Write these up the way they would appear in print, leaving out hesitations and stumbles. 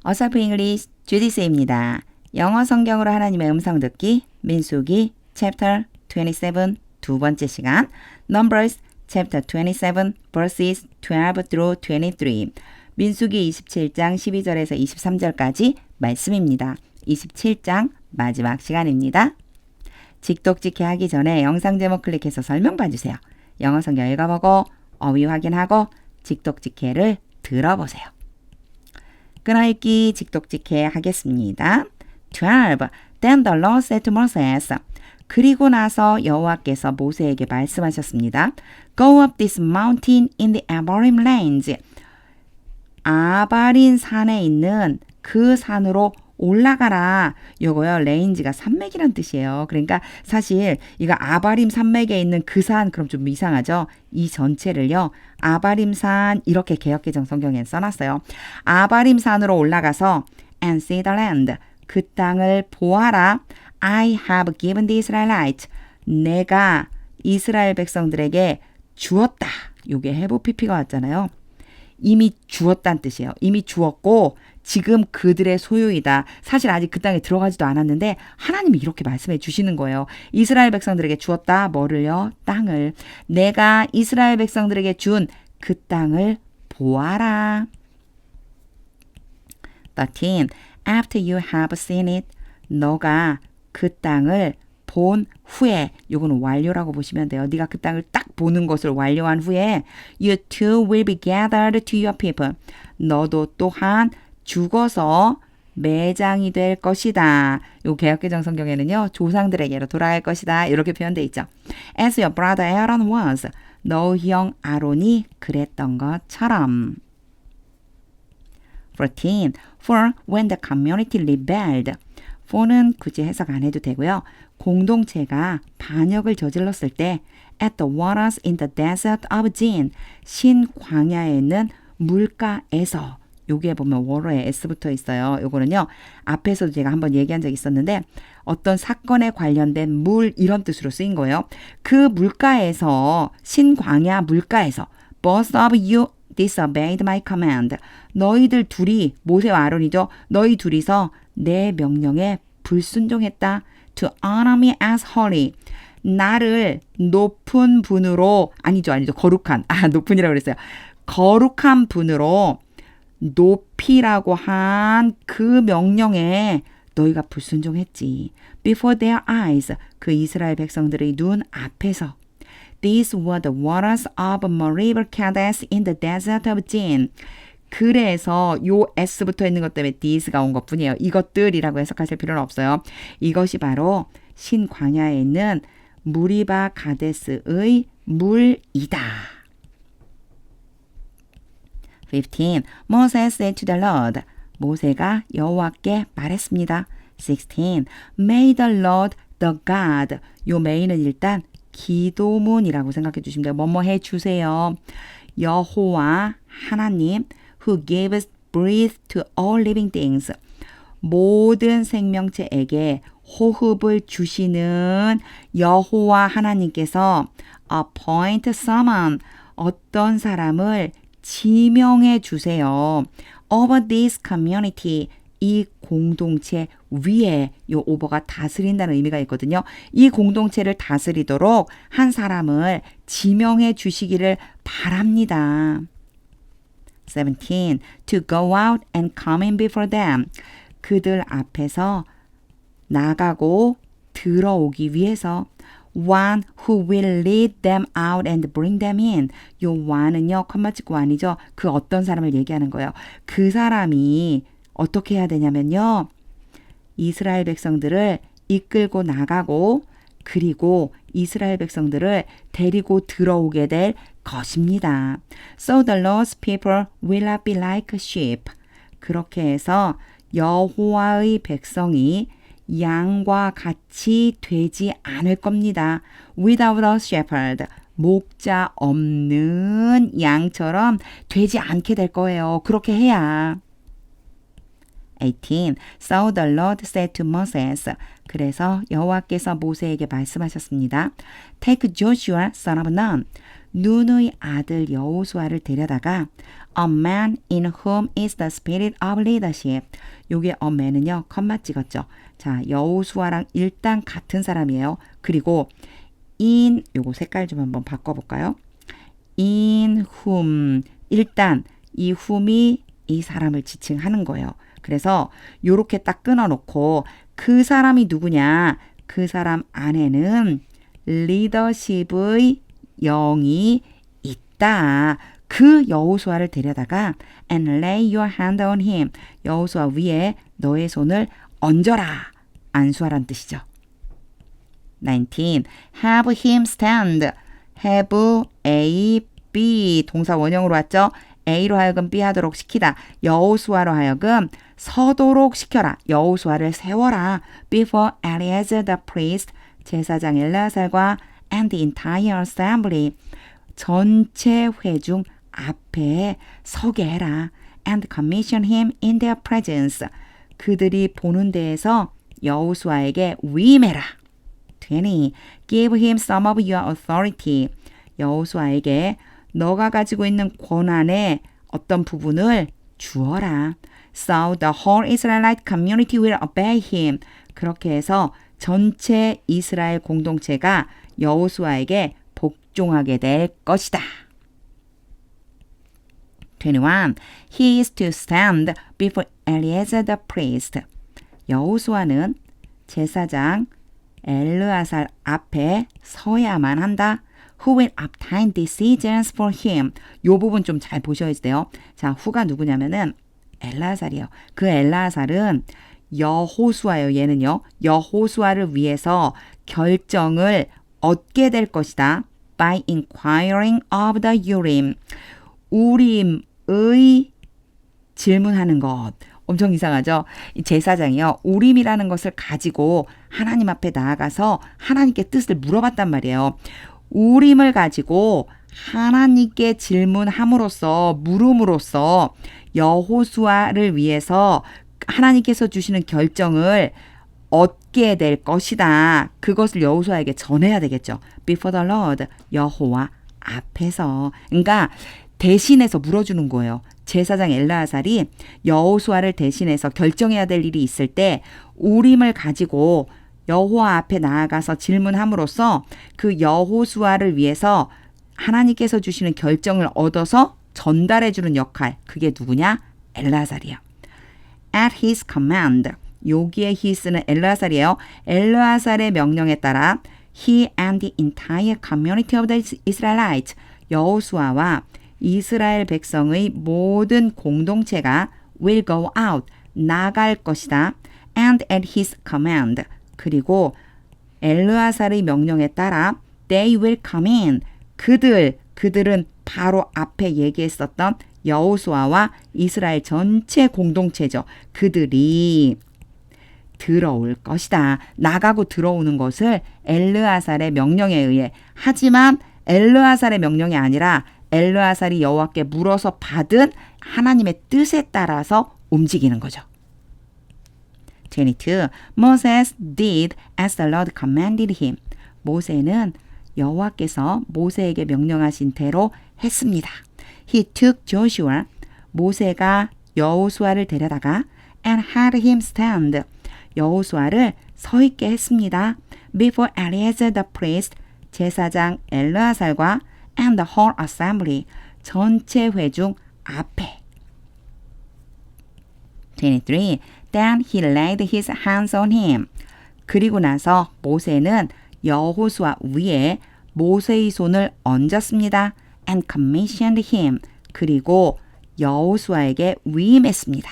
어설프 잉글리시 주디스입니다. 영어 성경으로 하나님의 음성 듣기 민수기 chapter 27 두 번째 시간 Numbers chapter 27 verses 12 through 23 민수기 27장 12절에서 23절까지 말씀입니다. 27장 마지막 시간입니다. 직독직해 하기 전에 영상 제목 클릭해서 설명 봐주세요. 영어 성경 읽어보고 어휘 확인하고 직독직해를 들어보세요. 끊어읽기 직독직해 하겠습니다. 12. Then the Lord said to Moses. 그리고 나서 여호와께서 모세에게 말씀하셨습니다. Go up this mountain in the Abarim range. 아바린 산에 있는 그 산으로 올라가라. 요거요. 레인지가 산맥이란 뜻이에요. 그러니까 사실 이거 아바림 산맥에 있는 그 산 그럼 좀 이상하죠. 이 전체를요. 아바림산 이렇게 개역개정 성경에 써놨어요. 아바림산으로 올라가서 and see the land. 그 땅을 보아라. I have given the Israelites. 내가 이스라엘 백성들에게 주었다. 요게 have pp가 왔잖아요. 이미 주었다는 뜻이에요. 이미 주었고 지금 그들의 소유이다. 사실 아직 그 땅에 들어가지도 않았는데 하나님이 이렇게 말씀해 주시는 거예요. 이스라엘 백성들에게 주었다. 뭐를요? 땅을. 내가 이스라엘 백성들에게 준 그 땅을 보아라. 13. After you have seen it, 너가 그 땅을 본 후에, 요거는 완료라고 보시면 돼요. 네가 그 땅을 딱 보는 것을 완료한 후에 You too will be gathered to your people. 너도 또한 죽어서 매장이 될 것이다. 요 개역개정 성경에는요. 조상들에게로 돌아갈 것이다. 이렇게 표현되어 있죠. As your brother Aaron was. 너 형 아론이 그랬던 것처럼. 14. For when the community rebelled. for는 굳이 해석 안 해도 되고요. 공동체가 반역을 저질렀을 때 at the waters in the desert of Zin. 신광야에 있는 물가에서. 여기에 보면 워러에 S 붙어 있어요. 요거는요. 앞에서도 제가 한번 얘기한 적이 있었는데 어떤 사건에 관련된 물 이런 뜻으로 쓰인 거예요. 그 물가에서 신광야 물가에서 both of you disobeyed my command. 너희들 둘이 모세와 아론이죠. 너희 둘이서 내 명령에 불순종했다. To honor me as holy. 나를 높은 분으로 아니죠. 거룩한. 높은이라고 그랬어요. 거룩한 분으로 높이라고 한 그 명령에 너희가 불순종했지. Before their eyes. 그 이스라엘 백성들의 눈 앞에서. These were the waters of Meribah Kadesh in the desert of Zin. 그래서 요 S 붙어 있는 것 때문에 these가 온 것뿐이에요. 이것들이라고 해석하실 필요는 없어요. 이것이 바로 신광야에 있는 무리바 가데스의 물이다. 15. Moses said to the Lord. 모세가 여호와께 말했습니다. 16. May the Lord the God. 요 may는 일단 기도문이라고 생각해 주시면 돼요. 뭐뭐 해 주세요. 여호와 하나님 who gives breath to all living things. 모든 생명체에게 호흡을 주시는 여호와 하나님께서 appoint someone. 어떤 사람을 지명해 주세요. Over this community. 이 공동체 위에 요 오버가 다스린다는 의미가 있거든요. 이 공동체를 다스리도록 한 사람을 지명해 주시기를 바랍니다. 17. To go out and come in before them. 그들 앞에서 나가고 들어오기 위해서 one who will lead them out and bring them in. 요 one은요. 컴마 찍고 one이죠. 그 어떤 사람을 얘기하는 거예요. 그 사람이 어떻게 해야 되냐면요. 이스라엘 백성들을 이끌고 나가고 그리고 이스라엘 백성들을 데리고 들어오게 될 것입니다. So the Lord's people will not be like sheep. 그렇게 해서 여호와의 백성이 양과 같이 되지 않을 겁니다. Without a shepherd. 목자 없는 양처럼 되지 않게 될 거예요. 그렇게 해야. 18. So the Lord said to Moses. 그래서 여호와께서 모세에게 말씀하셨습니다. Take Joshua son of Nun. 눈의 아들 여호수아를 데려다가 A man in whom is the spirit of leadership. 요게 a man은요, 컴마 찍었죠. 자, 여호수아랑 일단 같은 사람이에요. 그리고 in, 요거 색깔 좀 한번 바꿔볼까요? in whom, 일단 이 whom이 이 사람을 지칭하는 거예요. 그래서 요렇게 딱 끊어놓고 그 사람이 누구냐? 그 사람 안에는 리더십의 영이 있다. 그 여호수아를 데려다가 and lay your hand on him. 여호수아 위에 너의 손을 얹어라. 안수하란 뜻이죠. 19. Have him stand. have A, B 동사 원형으로 왔죠. A로 하여금 B 하도록 시키다. 여호수아로 하여금 서도록 시켜라. 여호수아를 세워라. Before Eleazar the priest, 제사장 엘르아살과 and the entire assembly, 전체 회중 앞에 서게 해라. And commission him in their presence, 그들이 보는 데에서 여호수아에게 위임해라. 20. Give him some of your authority. 여호수아에게 너가 가지고 있는 권한의 어떤 부분을 주어라. So the whole Israelite community will obey him. 그렇게 해서 전체 이스라엘 공동체가 여호수아에게 복종하게 될 것이다. 21. He is to stand before Eleazar the priest. 여호수아는 제사장 엘르아살 앞에 서야만 한다. Who will obtain decisions for him. 요 부분 좀 잘 보셔야 돼요. 자, 후가 누구냐면은 엘르아살이에요. 그 엘르아살은 여호수아예요. 얘는요. 여호수아를 위해서 결정을 얻게 될 것이다. By inquiring of the Urim. 우림의 질문하는 것. 엄청 이상하죠? 이 제사장이요. 우림이라는 것을 가지고 하나님 앞에 나아가서 하나님께 뜻을 물어봤단 말이에요. 우림을 가지고 하나님께 질문함으로써 물음으로써 여호수아를 위해서 하나님께서 주시는 결정을 얻게 될 것이다. 그것을 여호수아에게 전해야 되겠죠. Before the Lord, 여호와 앞에서. 그러니까 대신해서 물어주는 거예요. 제사장 엘르아살이 여호수아를 대신해서 결정해야 될 일이 있을 때 우림을 가지고 여호와 앞에 나아가서 질문함으로써 그 여호수아를 위해서 하나님께서 주시는 결정을 얻어서 전달해주는 역할. 그게 누구냐? 엘르아살이에요. At his command. 여기에 his는 엘르아살이에요. 엘르아살의 명령에 따라 he and the entire community of the Israelites, 여호수아와 이스라엘 백성의 모든 공동체가 will go out, 나갈 것이다. And at his command. 그리고 엘르아살의 명령에 따라 they will come in. 그들은 바로 앞에 얘기했었던 여호수아와 이스라엘 전체 공동체죠. 그들이 들어올 것이다. 나가고 들어오는 것을 엘르아살의 명령에 의해. 하지만 엘르아살의 명령이 아니라 엘르아살이 여호와께 물어서 받은 하나님의 뜻에 따라서 움직이는 거죠. 22. Moses did as the Lord commanded him. 모세는 여호와께서 모세에게 명령하신 대로 했습니다. He took Joshua. 모세가 여호수아를 데려다가 and had him stand. 여호수아를 서 있게 했습니다. Before Eleazar the priest, 제사장 엘르아살과 and the whole assembly, 전체 회중 앞에. 23. Then he laid his hands on him. 그리고 나서 모세는 여호수아 위에 모세의 손을 얹었습니다. And commissioned him. 그리고 여호수아에게 위임했습니다.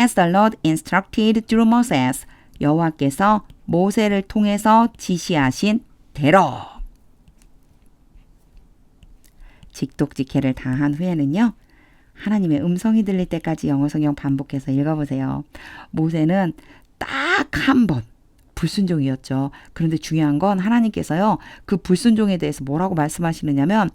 As the Lord instructed through Moses. 여호와께서 모세를 통해서 지시하신 대로. 직독직해를 다 한 후에는요. 하나님의 음성이 들릴 때까지 영어 성경 반복해서 읽어보세요. 모세는 딱 한 번 불순종이었죠. 그런데 중요한 건 하나님께서요. 그 불순종에 대해서 뭐라고 말씀하시느냐면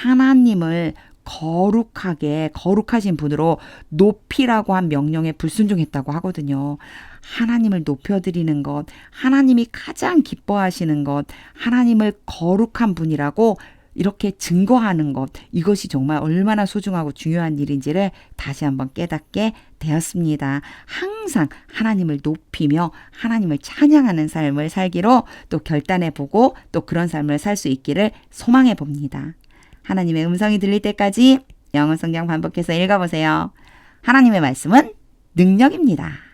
하나님을 거룩하신 분으로 높이라고 한 명령에 불순종했다고 하거든요. 하나님을 높여드리는 것, 하나님이 가장 기뻐하시는 것, 하나님을 거룩한 분이라고 이렇게 증거하는 것, 이것이 정말 얼마나 소중하고 중요한 일인지를 다시 한번 깨닫게 되었습니다. 항상 하나님을 높이며 하나님을 찬양하는 삶을 살기로 또 결단해보고 또 그런 삶을 살 수 있기를 소망해 봅니다. 하나님의 음성이 들릴 때까지 영어 성경 반복해서 읽어보세요. 하나님의 말씀은 능력입니다.